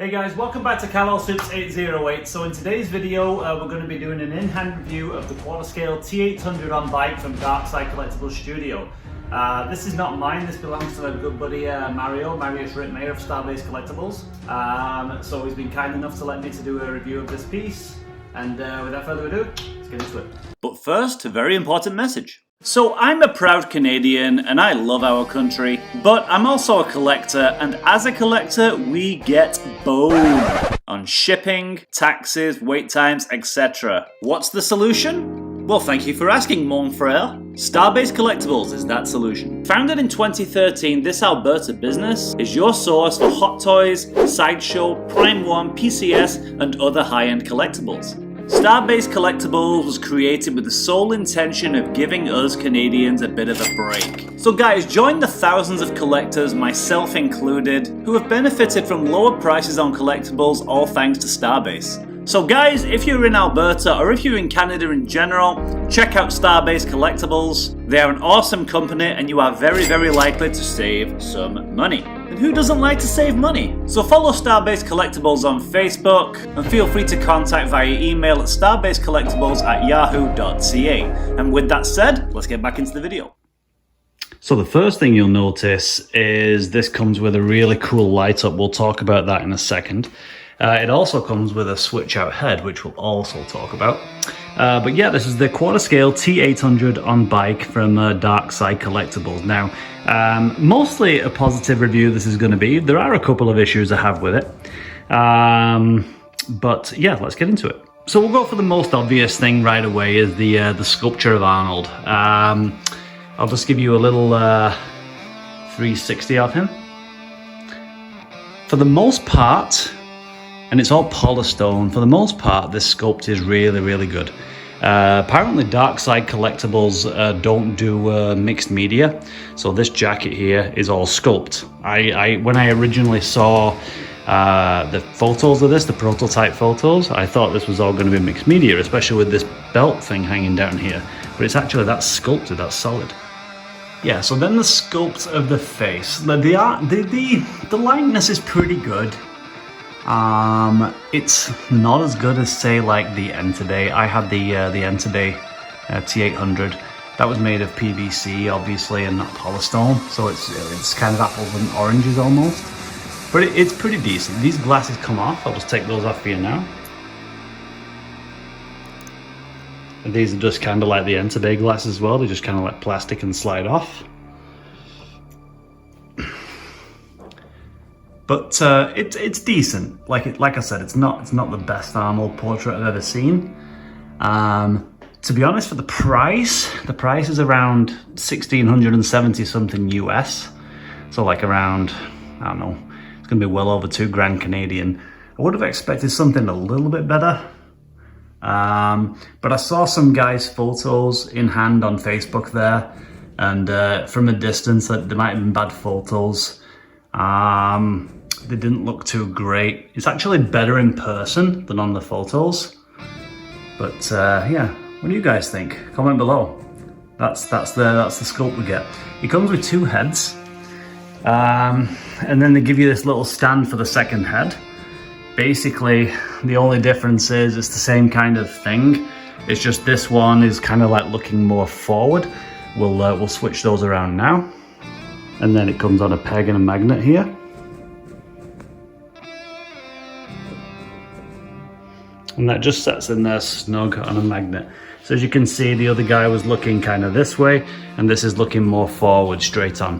Hey guys, welcome back to Callal Soups 808. So in today's video, we're going to be doing an in-hand review of the quarter scale T800 on bike from DARKSIDE Collectibles Studio. This is not mine, this belongs to my good buddy Mario Schrittmeyer of Starbase Collectibles. So he's been kind enough to let me to do a review of this piece. And without further ado, let's get into it. But first, a very important message. So I'm a proud Canadian and I love our country, but I'm also a collector, and as a collector we get boned on shipping, taxes, wait times, etc. What's the solution? Well, thank you for asking, mon frère. Starbase Collectibles is that solution. Founded in 2013, this Alberta business is your source for hot toys, sideshow, Prime 1, PCS, and other high-end collectibles. Starbase Collectibles was created with the sole intention of giving us Canadians a bit of a break. So guys, join the thousands of collectors, myself included, who have benefited from lower prices on collectibles, all thanks to Starbase. So guys, if you're in Alberta or if you're in Canada in general, check out Starbase Collectibles. They are an awesome company and you are very, very likely to save some money. And who doesn't like to save money? So follow Starbase Collectibles on Facebook and feel free to contact via email at starbasecollectibles@yahoo.ca. And with that said, let's get back into the video. So the first thing you'll notice is this comes with a really cool light up. We'll talk about that in a second. It also comes with a switch out head, which we'll also talk about. But yeah, this is the quarter scale T800 on bike from DARKSIDE Collectibles. Now, mostly a positive review this is going to be. There are a couple of issues I have with it. But yeah, let's get into it. So we'll go for the most obvious thing right away, is the sculpture of Arnold. I'll just give you a little 360 of him. For the most part, and it's all polystone, for the most part this sculpt is really, really good. Apparently DARKSIDE Collectibles don't do mixed media, so this jacket here is all sculpt. When I originally saw the photos of this, the prototype photos, I thought this was all going to be mixed media, especially with this belt thing hanging down here, but it's actually, that's sculpted, that's solid. Yeah, so then the sculpt of the face, the likeness is pretty good. It's not as good as, say, like the Entebbe. I had the Entebbe T800. That was made of PVC, obviously, and not polystone, so it's kind of apples and oranges almost. But it's pretty decent. These glasses come off. I'll just take those off for you now. And these are just kind of like the Entebbe glasses as well. They're just kind of like plastic and slide off. But it's decent. Like I said, it's not the best Arnold portrait I've ever seen. To be honest, for the price is around 1,670 something US. So like around, I don't know, it's gonna be well over $2,000 Canadian. I would have expected something a little bit better. But I saw some guys' photos in hand on Facebook there, and from a distance that there might have been bad photos. They didn't look too great. It's actually better in person than on the photos. But yeah, what do you guys think? Comment below. That's the sculpt we get. It comes with two heads, and then they give you this little stand for the second head. Basically, the only difference is it's the same kind of thing. It's just this one is kind of like looking more forward. We'll switch those around now. And then it comes on a peg and a magnet here. And that just sets in there snug on a magnet. So as you can see, the other guy was looking kind of this way, and this is looking more forward, straight on.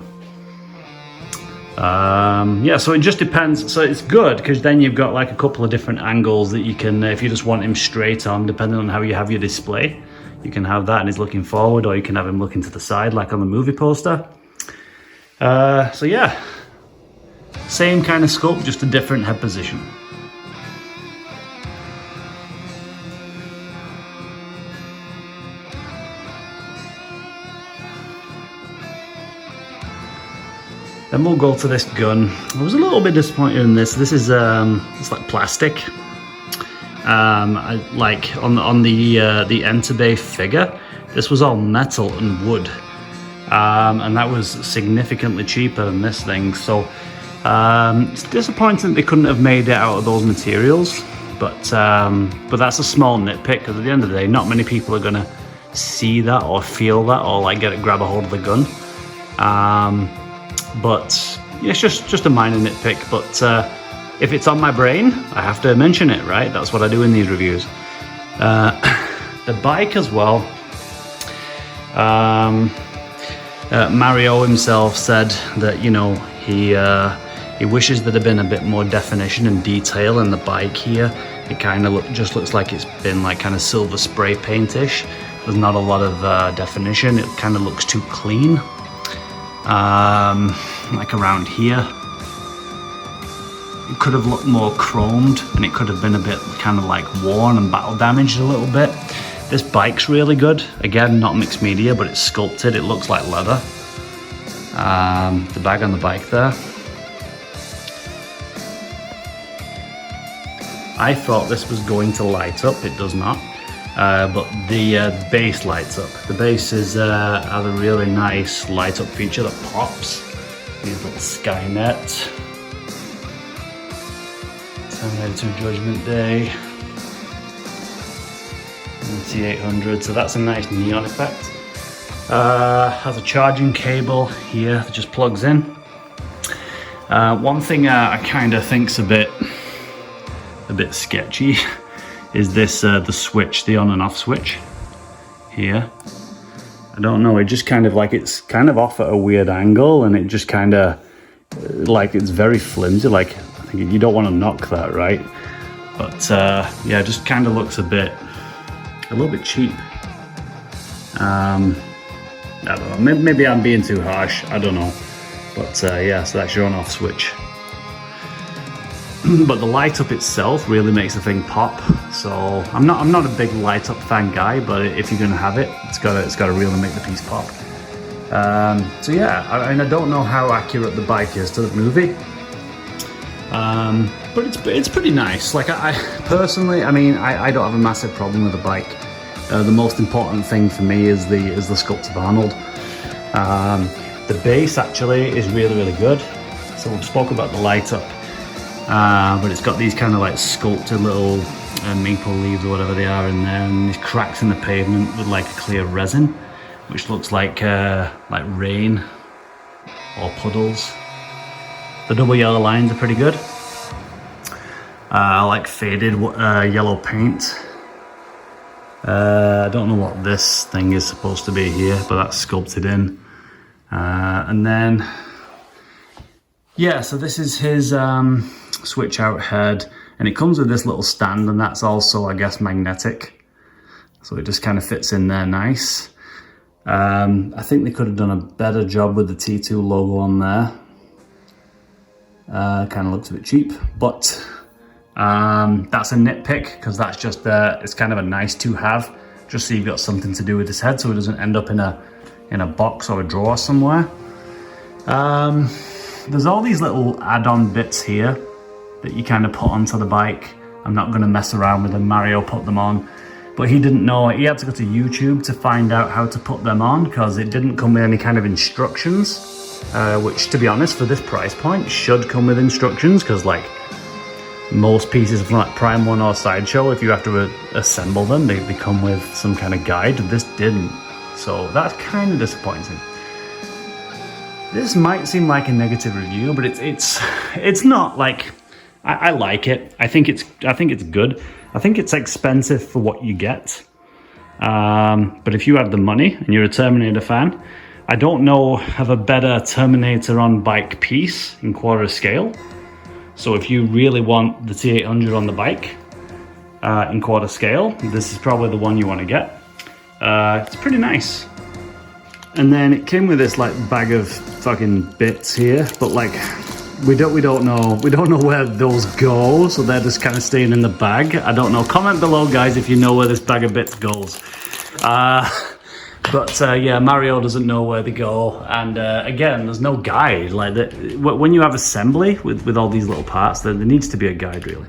Yeah, so it just depends. So it's good because then you've got like a couple of different angles that you can, if you just want him straight on, depending on how you have your display, you can have that and he's looking forward, or you can have him looking to the side like on the movie poster. So yeah, same kind of sculpt, just a different head position. Then we'll go to this gun. I was a little bit disappointed in this. This is it's like plastic. Like on the Entebbe figure, this was all metal and wood, and that was significantly cheaper than this thing. So It's disappointing that they couldn't have made it out of those materials, but that's a small nitpick, because at the end of the day, not many people are gonna see that or feel that or like grab a hold of the gun. But yeah, it's just a minor nitpick. But if it's on my brain, I have to mention it, right? That's what I do in these reviews. The bike as well. Mario himself said that, you know, he wishes there had been a bit more definition and detail in the bike here. It kind of just looks like it's been like kind of silver spray paint-ish. There's not a lot of definition. It kind of looks too clean. Like around here, it could have looked more chromed, and it could have been a bit kind of like worn and battle damaged a little bit. This bike's really good. Again, not mixed media, but it's sculpted. It looks like leather. The bag on the bike there. I thought this was going to light up. It does not. But the base lights up. The base has a really nice light up feature that pops. These little Skynet. Terminator Judgment Day. And the T800. So that's a nice neon effect. Has a charging cable here that just plugs in. One thing I kind of think's a bit sketchy is this the switch, the on and off switch here. I don't know, it just kind of like, it's kind of off at a weird angle, and it just kind of like, it's very flimsy. Like, I think you don't want to knock that, right? But yeah, it just kind of looks a little bit cheap. I don't know, maybe I'm being too harsh, I don't know. But yeah, so that's your on off switch. But the light up itself really makes the thing pop. So I'm not a big light up fan guy, but if you're gonna have it, it's gotta really make the piece pop. So yeah, I don't know how accurate the bike is to the movie, but it's pretty nice. Like I personally, I mean, I don't have a massive problem with the bike. The most important thing for me is the sculpt of Arnold. The base actually is really good. So we've spoke about the light up. But it's got these kind of like sculpted little maple leaves or whatever they are in there, and these cracks in the pavement with like a clear resin, which looks like rain or puddles. The double yellow lines are pretty good. I like faded yellow paint. I don't know what this thing is supposed to be here, but that's sculpted in. And then, yeah, so this is his switch out head, and it comes with this little stand, and that's also, I guess, magnetic, so it just kind of fits in there nice. I think they could have done a better job with the T2 logo on there. Kind of looks a bit cheap, but that's a nitpick, because that's just it's kind of a nice to have, just so you've got something to do with this head, so it doesn't end up in a box or a drawer somewhere. There's all these little add-on bits here that you kind of put onto the bike. I'm not going to mess around with them. Mario put them on, but he didn't know. He had to go to YouTube to find out how to put them on, because it didn't come with any kind of instructions, which, to be honest, for this price point should come with instructions, because like most pieces from like Prime 1 or Sideshow, if you have to assemble them, they come with some kind of guide. This didn't, so that's kind of disappointing. This might seem like a negative review, but it's not. Like, I like it. I think it's good. I think it's expensive for what you get. But if you have the money and you're a Terminator fan, I don't know of a better Terminator on bike piece in quarter scale. So if you really want the T800 on the bike in quarter scale, this is probably the one you want to get. It's pretty nice. And then it came with this like bag of fucking bits here, but like we don't know where those go, so they're just kind of staying in the bag. I don't know. Comment below, guys, if you know where this bag of bits goes. But yeah, Mario doesn't know where they go, and again, there's no guide. Like when you have assembly with all these little parts, there needs to be a guide, really.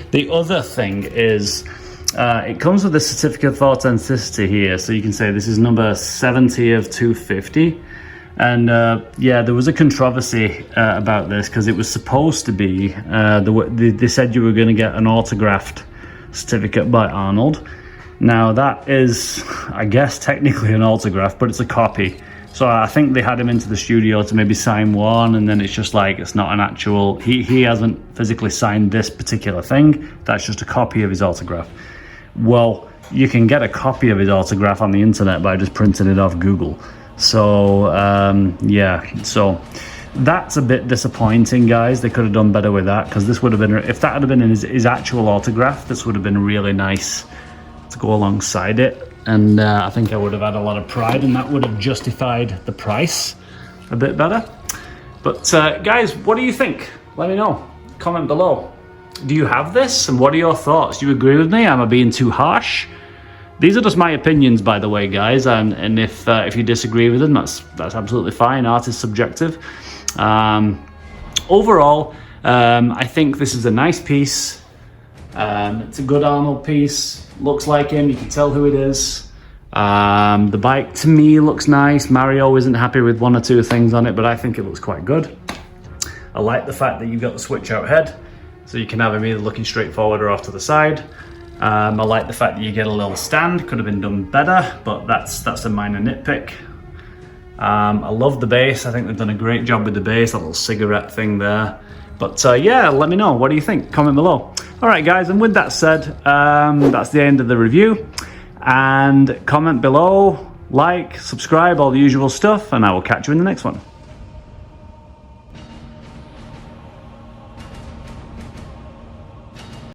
The other thing is, it comes with a certificate of authenticity here, so you can say this is number 70 of 250. And yeah, there was a controversy about this because it was supposed to be, they said you were going to get an autographed certificate by Arnold. Now that is, I guess, technically an autograph, but it's a copy. So I think they had him into the studio to maybe sign one, and then it's just like, it's not an actual, he hasn't physically signed this particular thing. That's just a copy of his autograph. Well, you can get a copy of his autograph on the internet by just printing it off Google. So yeah, so that's a bit disappointing, guys. They could have done better with that, because this would have been, if that had been his actual autograph, this would have been really nice to go alongside it. And I think I would have had a lot of pride, and that would have justified the price a bit better. But guys, what do you think? Let me know. Comment below. Do you have this, and what are your thoughts? Do you agree with me? Am I being too harsh? These are just my opinions, by the way, guys. And if you disagree with them, that's absolutely fine. Art is subjective. Overall, I think this is a nice piece. It's a good Arnold piece. Looks like him, you can tell who it is. The bike to me looks nice. Mario isn't happy with one or two things on it, but I think it looks quite good. I like the fact that you've got the switch out head, so you can have him either looking straight forward or off to the side. I like the fact that you get a little stand. Could have been done better, but that's a minor nitpick. I love the base. I think they've done a great job with the base, that little cigarette thing there. But yeah, let me know. What do you think? Comment below. All right, guys, and with that said, that's the end of the review. And comment below, like, subscribe, all the usual stuff, and I will catch you in the next one.